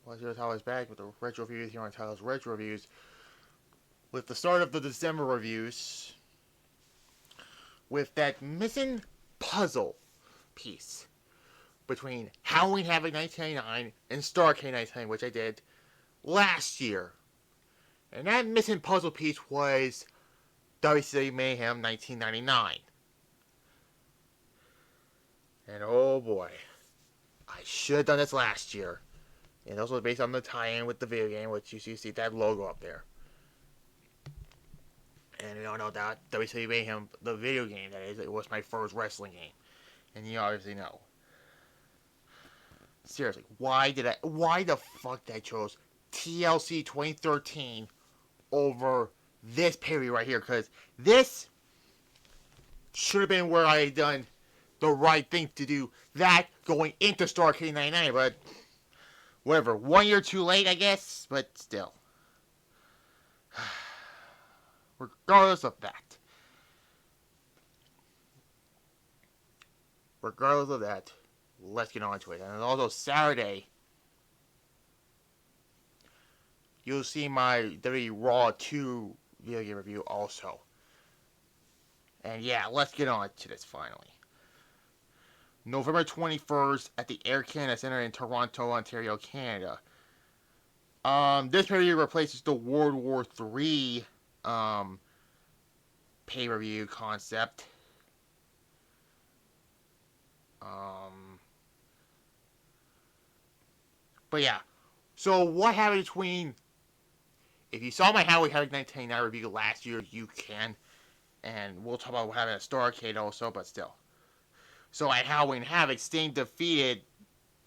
Well, here's how I was back with the retro reviews here on Title's Retro Reviews. With the start of the December reviews, with that missing puzzle piece between Halloween Havoc 1999 and Starrcade 1999, which I did last year. And that missing puzzle piece was WCW Mayhem 1999. And oh boy, I should have done this last year. And also based on the tie-in with the video game, which you see that logo up there. And you don't know that WCW Mayhem, the video game that is, it was my first wrestling game. And you obviously know. Seriously, why the fuck did I chose TLC 2013 over this pay-per-view right here? Because this should have been where I had done the right thing to do that going into Starrcade 99, but whatever, 1 year too late, I guess, but still. Regardless of that, let's get on to it. And also Saturday, you'll see my WWE Raw 2 video game review also. And yeah, let's get on to this finally. November 21st at the Air Canada Centre in Toronto, Ontario, Canada. This pay-per-view replaces the World War III pay-per-view concept. But yeah, so what happened between... If you saw my Halloween Havoc 1999 review last year, you can. And we'll talk about what happened at Starrcade also, but still. So at Halloween Havoc, Sting defeated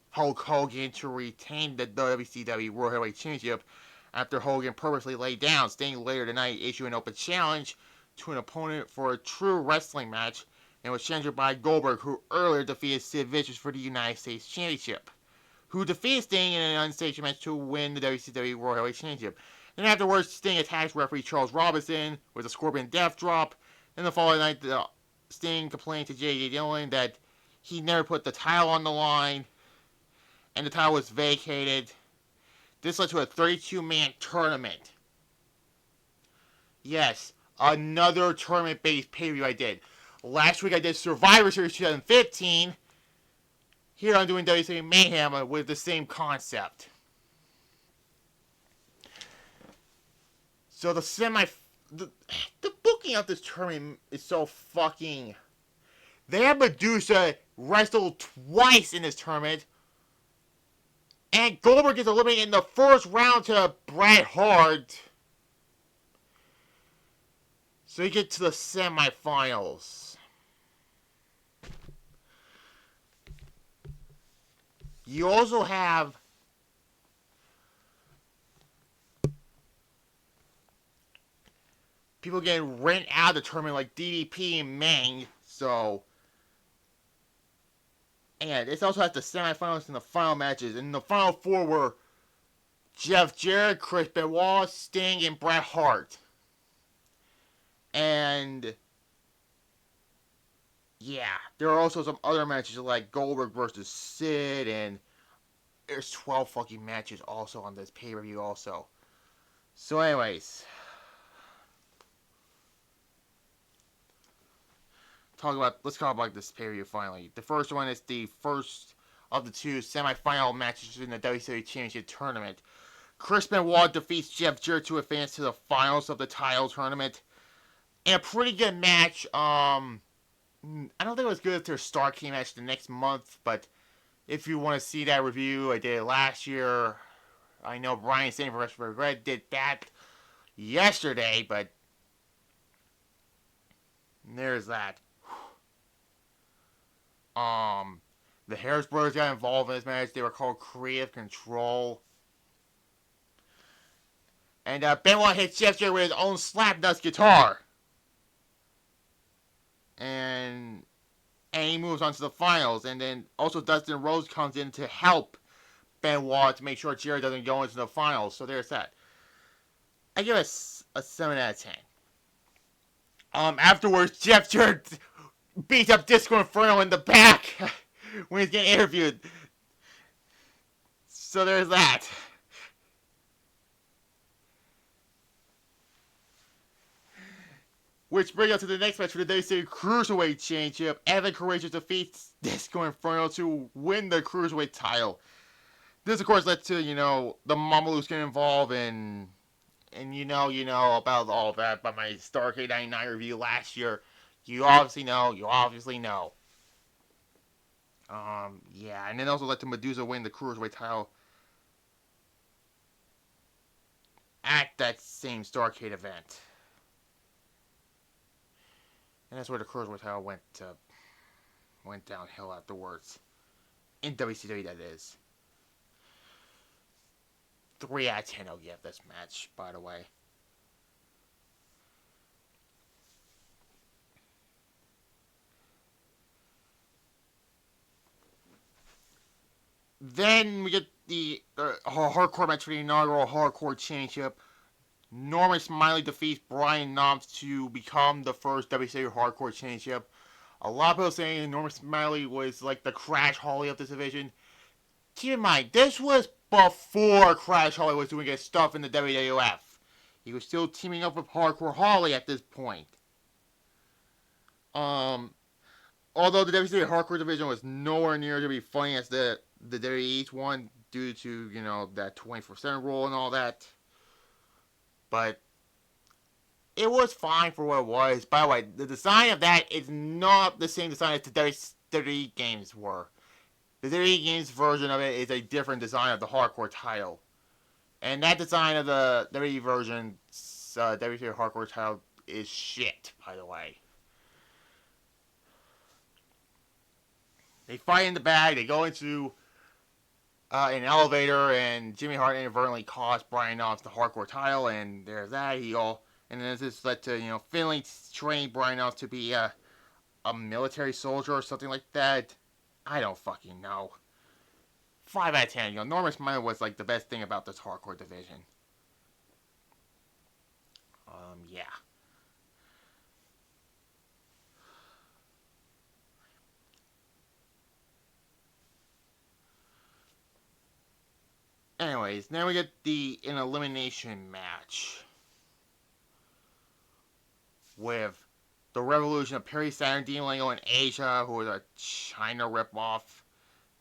Hulk Hogan to retain the WCW World Heavyweight Championship after Hogan purposely laid down. Sting later tonight issued an open challenge to an opponent for a true wrestling match and was challenged by Goldberg, who earlier defeated Sid Vicious for the United States Championship, who defeated Sting in an unsanctioned match to win the WCW World Heavyweight Championship. Then afterwards, Sting attacks referee Charles Robinson with a Scorpion Death Drop. And the following night, Sting complained to J.J. Dillon that he never put the title on the line, and the title was vacated. This led to a 32-man tournament. Yes, another tournament-based pay-per-view I did. Last week I did Survivor Series 2015. Here I'm doing WCW Mayhem with the same concept. So the booking of this tournament is so fucking... They had Medusa wrestle twice in this tournament. And Goldberg gets eliminated in the first round to Bret Hart. So you get to the semifinals. You also have people getting rent out of the tournament like DDP and Meng. So, and it also has the semifinals and the final matches. And the final four were Jeff Jarrett, Chris Benoit, Sting, and Bret Hart. And yeah, there are also some other matches like Goldberg versus Sid, and there's 12 fucking matches also on this pay-per-view also. So anyways, let's talk about this pay-per-view finally. The first one is the first of the two semi-final matches in the WCW Championship Tournament. Chris Benoit defeats Jeff Jarrett to advance to the finals of the title tournament. And a pretty good match. I don't think it was good as their Starrcade match the next month, but if you want to see that review, I did it last year. I know Brian Stanley from Wrestling Regret did that yesterday, but there's that. The Harris brothers got involved in this match. They were called Creative Control. And Benoit hits Jeff Jarrett with his own Slapnuts guitar. And he moves on to the finals. And then also Dustin Rhodes comes in to help Benoit to make sure Jarrett doesn't go into the finals. So there's that. I give it a 7 out of 10. Afterwards, Jeff Jarrett beats up Disco Inferno in the back when he's getting interviewed. So there's that. Which brings us to the next match for the WCW Cruiserweight Championship. Evan Courageous defeats Disco Inferno to win the Cruiserweight title. This, of course, led to, the Mamalos getting involved and you know about all that by my Starrcade 99 review last year. You obviously know. Yeah, and then also led to Medusa win the Cruiserweight title at that same Starrcade event. And that's where the Cruiserweight title went downhill afterwards. In WCW, that is. 3 out of 10 I'll give this match, by the way. Then we get the hardcore match for the inaugural Hardcore Championship. Norman Smiley defeats Brian Knobbs to become the first WCW Hardcore Championship. A lot of people saying Norman Smiley was like the Crash Holly of this division. Keep in mind, this was before Crash Holly was doing his stuff in the WWF. He was still teaming up with Hardcore Holly at this point. Although the WCW Hardcore division was nowhere near to be funny as the WWE's one due to, that 24/7 rule and all that. But it was fine for what it was. By the way, the design of that is not the same design as the WWE games were. The WWE games version of it is a different design of the Hardcore title. And that design of the WWE version, WWE Hardcore title, is shit, by the way. They fight in the bag, they go into an elevator, and Jimmy Hart inadvertently cost Brian Knobbs the Hardcore title, and there's that. And then this led to, Finlay trained Brian Knobbs to be a military soldier or something like that. I don't fucking know. 5 out of 10. Norman Smiley was like the best thing about this hardcore division. Yeah. Anyways, now we get an elimination match with the Revolution of Perry Saturn, Dean Malenko, and Asia, who was a China ripoff,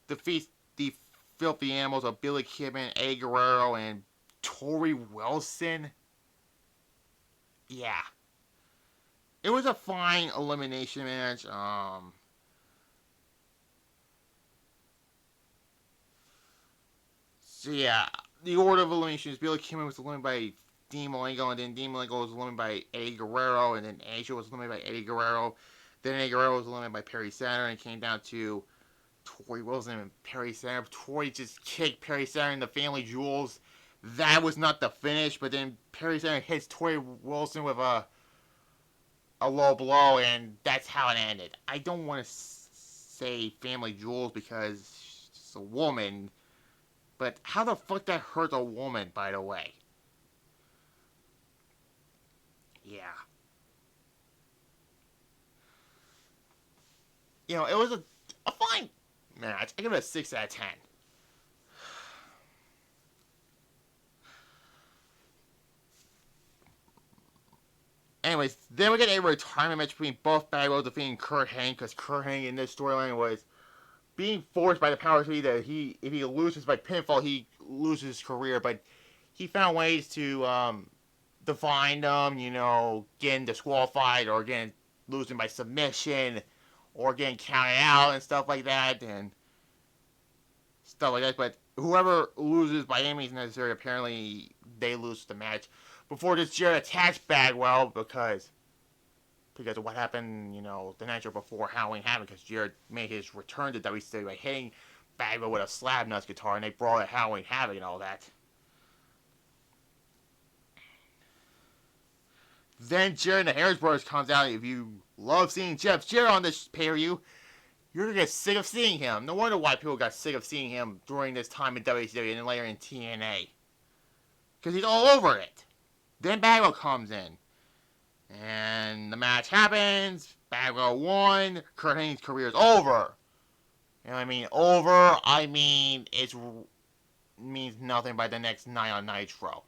defeats the Filthy Animals of Billy Kidman, Eddie Guerrero, and Torrie Wilson. Yeah. It was a fine elimination match. So yeah, the order of eliminations, Billy Kidman was eliminated by Dean Malenko, and then Dean Malenko was eliminated by Eddie Guerrero, and then Asia was eliminated by Eddie Guerrero. Then Eddie Guerrero was eliminated by Perry Saturn, and it came down to Torrie Wilson and Perry Saturn. Torrie just kicked Perry Saturn in the Family Jewels. That was not the finish, but then Perry Saturn hits Torrie Wilson with a low blow, and that's how it ended. I don't want to say Family Jewels because she's a woman, but how the fuck that hurt a woman, by the way? Yeah. It was a fine match. I give it a 6 out of 10. Anyways, then we get a retirement match between both Bagwell defeating Kurt Hennig, because Kurt Hennig in this storyline was being forced by the powers that be that if he loses by pinfall, he loses his career. But he found ways to define them, getting disqualified or getting losing by submission or getting counted out and stuff like that and stuff like that. But whoever loses by any means necessary, apparently they lose the match. Before this, Jarrett attacks Bagwell because of what happened, the night before Halloween happened, because Jarrett made his return to WCW by hitting Bagwell with a slab nuts guitar, and they brought out Halloween Havoc and all that. Then Jarrett and the Harris Brothers comes out. If you love seeing Jeff Jarrett on this pay-per-view, you're going to get sick of seeing him. No wonder why people got sick of seeing him during this time in WCW and then later in TNA. Because he's all over it. Then Bagwell comes in. And the match happens. Bagwell won. Kurt Hennig's career is over. You know what I mean? Over, it means nothing by the next night on Nitro.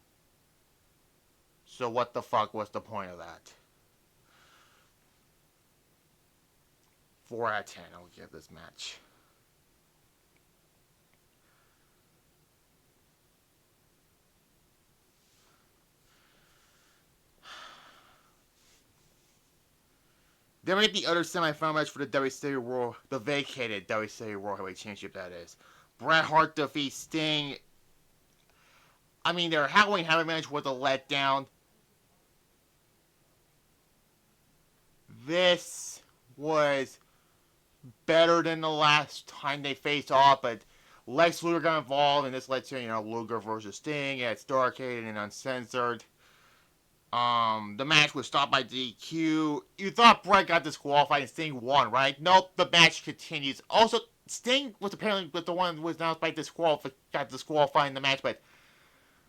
So what the fuck was the point of that? 4 out of 10 I'll give this match. Then we get the other semifinal match for the WCW World, the vacated WCW World Heavyweight Championship, that is. Bret Hart defeats Sting. I mean, their Halloween Havoc match was a letdown. This was better than the last time they faced off, but Lex Luger got involved, and this led to, Luger versus Sting at Starrcade and Uncensored. The match was stopped by DQ. You thought Bret got disqualified and Sting won, right? Nope, the match continues. Also, Sting was apparently the one who was announced by got disqualified in the match, but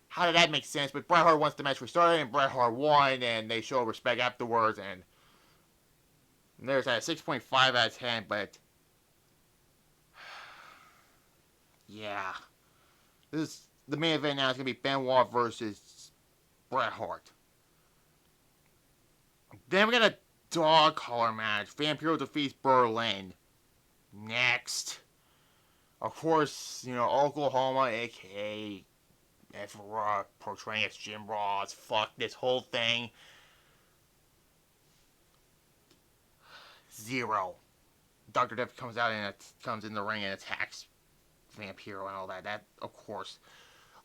how did that make sense? But Bret Hart wants the match restarted, and Bret Hart won, and they show respect afterwards, and there's a 6.5 out of 10, but yeah. The main event now is going to be Benoit versus Bret Hart. Then we got a dog collar match. Vampiro defeats Berlin. Next. Of course, Oklahoma, a.k.a. F-Rock, portraying as Jim Ross. Fuck this whole thing. 0. Dr. Death comes out and comes in the ring and attacks Vampiro and all that. That, of course,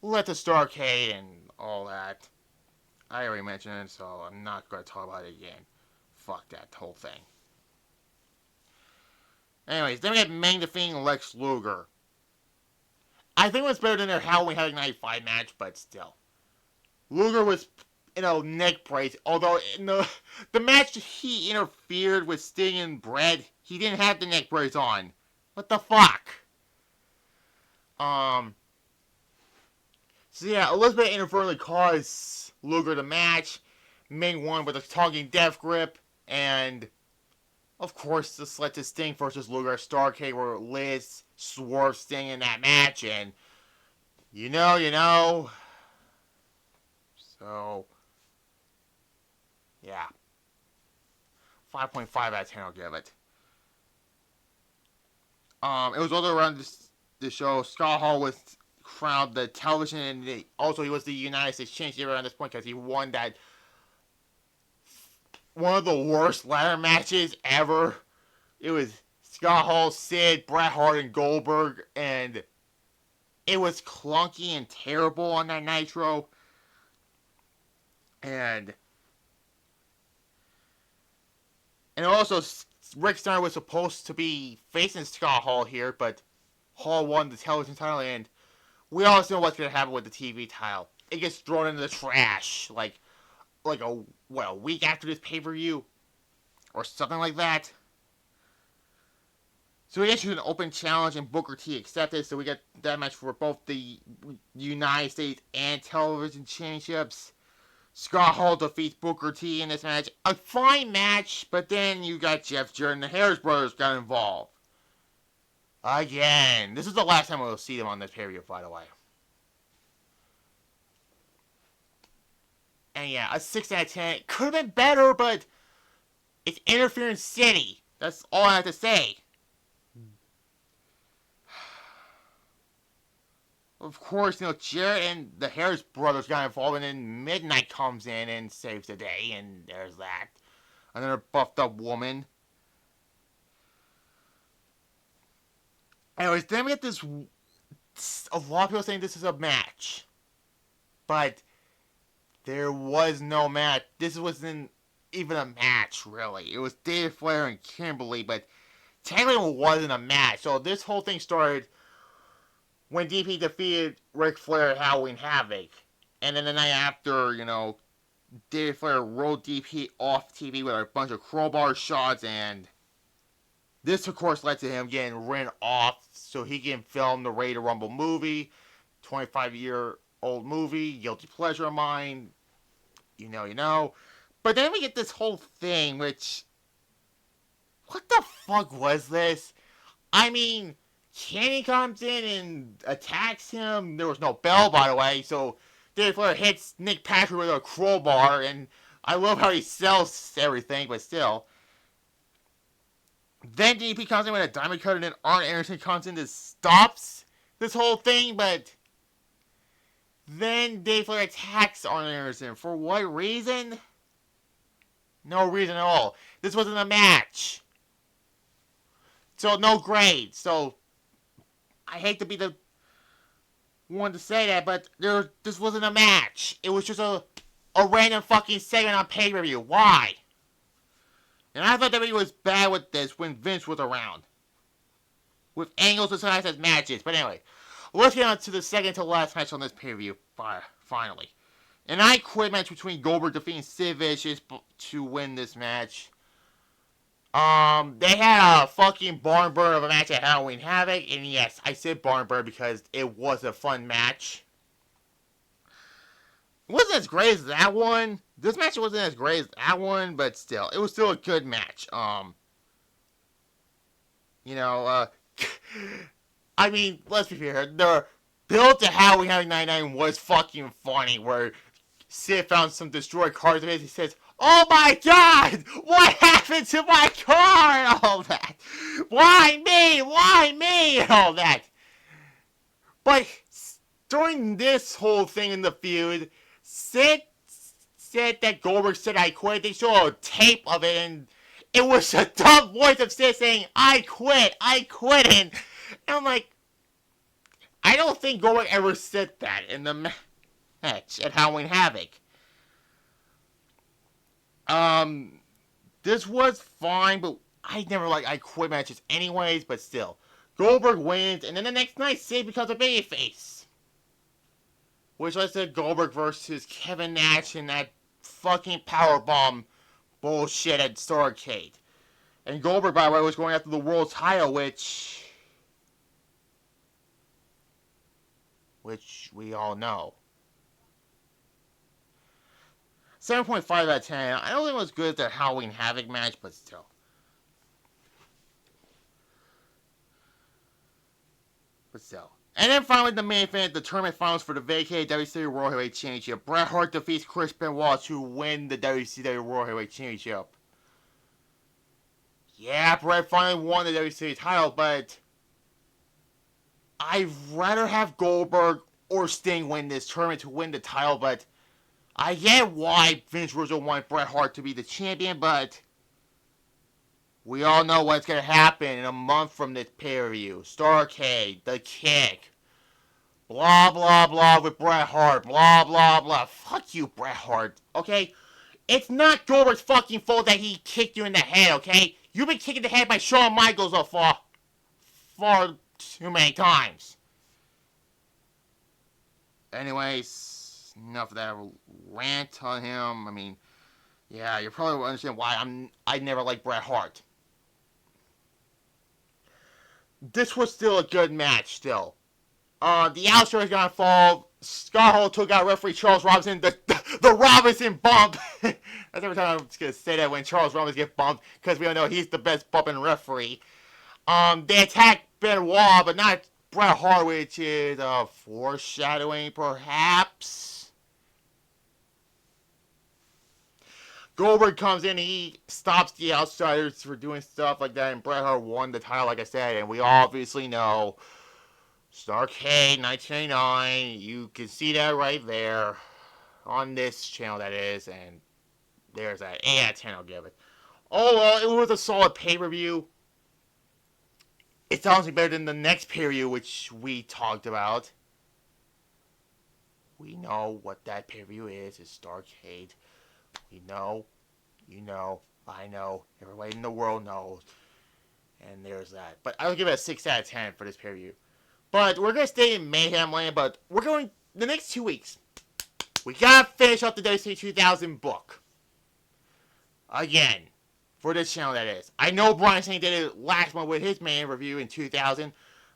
led to Starrcade and all that. I already mentioned it, so I'm not going to talk about it again. Fuck that whole thing. Anyways, then we had Meng defeating Lex Luger. I think it was better than their Halloween Havoc 95 match, but still. Luger was in a neck brace, although in the match he interfered with Sting and Bret, he didn't have the neck brace on. What the fuck? So yeah, Elizabeth inadvertently caused Luger the match. Meng won with a talking death grip, and of course this led to Sting versus Luger at Starrcade, where Liz swerved Sting in that match, and you know. So yeah, 5.5 out of 10 I'll give it. It was also around the show. Scott Hall was crowned the television, and he was the United States champion around this point because he won that one of the worst ladder matches ever. It was Scott Hall, Sid, Bret Hart, and Goldberg, and it was clunky and terrible on that Nitro. And also, Rick Steiner was supposed to be facing Scott Hall here, but Hall won the television title, and we all know what's going to happen with the TV title. It gets thrown into the trash, like a week after this pay-per-view, or something like that. So we issued an open challenge, and Booker T accepted, so we got that match for both the United States and television championships. Scott Hall defeats Booker T in this match. A fine match, but then you got Jeff Jarrett and the Harris brothers got involved. Again. This is the last time we'll see them on this pay-per-view, by the way. And yeah, a 6 out of 10. It could have been better, but it's Interference City. That's all I have to say. Of course, Jarrett and the Harris brothers got involved, and then Midnight comes in and saves the day, and there's that. Another buffed up woman. Anyways, then we get this. A lot of people saying this is a match, but there was no match. This wasn't even a match, really. It was David Flair and Kimberly, but technically it wasn't a match. So this whole thing started when DP defeated Ric Flair at Halloween Havoc. And then the night after, David Flair rolled DP off TV with a bunch of crowbar shots, and this, of course, led to him getting written off so he can film the Ready to Rumble movie, 25-year-old movie, guilty pleasure of mine, you know. But then we get this whole thing, which, what the fuck was this? I mean, Kenny comes in and attacks him. There was no bell, by the way, so David Flair hits Nick Patrick with a crowbar, and I love how he sells everything, but still. Then DP comes in with a diamond cut, and then Arn Anderson comes in and stops this whole thing, but then Dave Flair attacks Arn Anderson. For what reason? No reason at all. This wasn't a match. So no grade. So I hate to be the one to say that, but this wasn't a match. It was just a random fucking segment on pay-per-view. Why? And I thought WWE was bad with this when Vince was around. With angles disguised as matches. But anyway, let's get on to the second to last match on this pay-per-view. Finally. An I Quit match between Goldberg defeating Sid Vicious to win this match. They had a fucking barn burner of a match at Halloween Havoc. And yes, I said barn burner because it was a fun match. It wasn't as great as that one. This match wasn't as great as that one, but still, it was still a good match. I mean, let's be fair. The build to Halloween Havoc 99 was fucking funny, where Sid found some destroyed cars of his. He says, "Oh my God! What happened to my car?" and all that. Why me? Why me? And all that. But during this whole thing in the feud, Sid said that Goldberg said I quit. They showed a tape of it, and it was a dumb voice of Sid saying, I quit. And I'm like, I don't think Goldberg ever said that in the match at Halloween Havoc. This was fine, but I never like I quit matches anyways, but still. Goldberg wins, and then the next night, Sid becomes a babyface. Which led to Goldberg versus Kevin Nash in that fucking powerbomb bullshit at Starrcade. And Goldberg, by the way, was going after the world title, which we all know. 7.5 out of 10. I don't think it was good as the Halloween Havoc match, but still. And then finally, the main event, the tournament finals for the vacated WCW World Heavyweight Championship. Bret Hart defeats Chris Benoit to win the WCW World Heavyweight Championship. Yeah, Bret finally won the WCW title, but I'd rather have Goldberg or Sting win this tournament to win the title, but I get why Vince Russo wanted Bret Hart to be the champion, but we all know what's going to happen in a month from this pay-per-view. Starrcade, The Kick, blah, blah, blah with Bret Hart, blah, blah, blah. Fuck you, Bret Hart, okay? It's not Goldberg's fucking fault that he kicked you in the head, okay? You've been kicked in the head by Shawn Michaels far too many times. Anyways, enough of that rant on him. I mean, yeah, you probably will understand why I never liked Bret Hart. This was still a good match, still. The outsider is gonna fall. Scott Hall took out referee Charles Robinson. The Robinson bump. That's every time I'm just gonna say that when Charles Robinson gets bumped, because we all know he's the best bumping referee. They attacked Benoit, but not Bret Hart, which is foreshadowing, perhaps. Goldberg comes in, he stops the Outsiders for doing stuff like that, and Bret Hart won the title, like I said, and we obviously know Starrcade 1989, you can see that right there, on this channel that is, and there's that 8 out of 10 I'll give it. Oh well, it was a solid pay-per-view. It's honestly better than the next pay-per-view, which we talked about. We know what that pay-per-view is. It's Starrcade. We know. You know. I know. Everybody in the world knows. And there's that. But I would give it a 6 out of 10 for this pay-per-view. But we're going to stay in Mayhem Land, but we're going the next 2 weeks. We got to finish up the WCW 2000 book. Again. For this channel, that is. I know Brian Saint did it last month with his Mayhem review in 2000,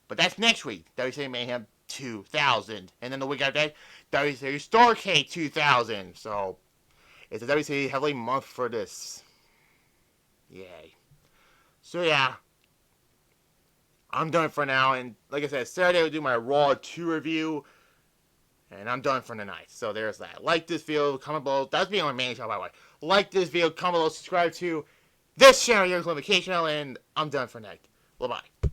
but that's next week, WCW Mayhem 2000. And then the week after that, WCW Starrcade 2000. So, it's a WCW heavily month for this. Yay. So, yeah. I'm done for now, and like I said, Saturday we'll do my Raw 2 review, and I'm done for the night. So, there's that. Like this video, comment below. That's me on my main channel, by the way. Like this video, comment below, subscribe to. This channel is on vacation, and I'm done for night. Bye-bye.